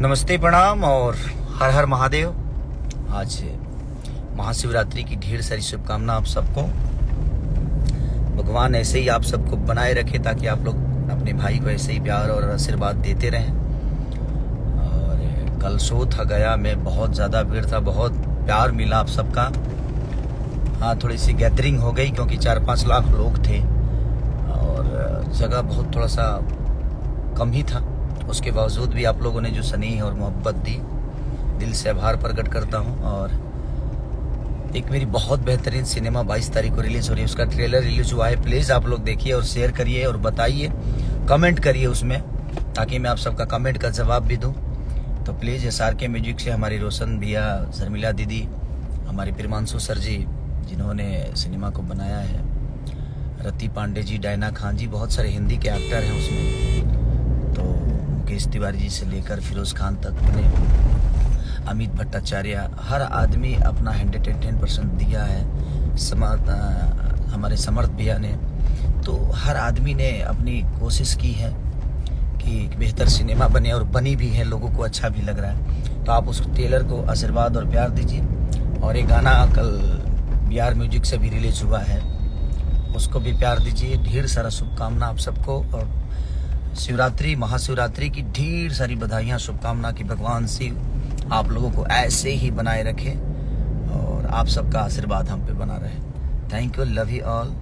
नमस्ते, प्रणाम और हर हर महादेव। आज महाशिवरात्रि की ढेर सारी शुभकामना आप सबको। भगवान ऐसे ही आप सबको बनाए रखे ताकि आप लोग अपने भाई को ऐसे ही प्यार और आशीर्वाद देते रहें। और कल शो था गया में, बहुत ज़्यादा भीड़ था, बहुत प्यार मिला आप सबका। हाँ, थोड़ी सी गैदरिंग हो गई क्योंकि 4-5 लाख लोग थे और जगह बहुत थोड़ा सा कम ही था। उसके बावजूद भी आप लोगों ने जो स्नेह और मोहब्बत दी, दिल से आभार प्रकट करता हूँ। और एक मेरी बहुत बेहतरीन सिनेमा 22 तारीख को रिलीज़ हो रही है, उसका ट्रेलर रिलीज हुआ है। प्लीज़ आप लोग देखिए और शेयर करिए और बताइए, कमेंट करिए उसमें, ताकि मैं आप सबका कमेंट का जवाब भी दूँ। तो प्लीज़ SRK म्यूजिक से हमारी रोशन भैया, शर्मिला दीदी, हमारे प्रिमांशु सर जी जिन्होंने सिनेमा को बनाया है, रति पांडे जी, डायना खान जी, बहुत सारे हिंदी के एक्टर हैं उसमें। तो मुकेश तिवारी जी से लेकर फिरोज खान तक बने, अमित भट्टाचार्य, हर आदमी अपना 110% दिया है। हमारे समर्थ भैया ने, तो हर आदमी ने अपनी कोशिश की है कि एक बेहतर सिनेमा बने और बनी भी है, लोगों को अच्छा भी लग रहा है। तो आप उस ट्रेलर को आशीर्वाद और प्यार दीजिए। और ये गाना कल BR म्यूजिक से भी रिलीज हुआ है, उसको भी प्यार दीजिए। ढेर सारा शुभकामना आप सबको, और शिवरात्रि, महाशिवरात्रि की ढेर सारी बधाइयाँ, शुभकामना कि भगवान शिव आप लोगों को ऐसे ही बनाए रखे और आप सबका आशीर्वाद हम पे बना रहे। Thank you, love you all.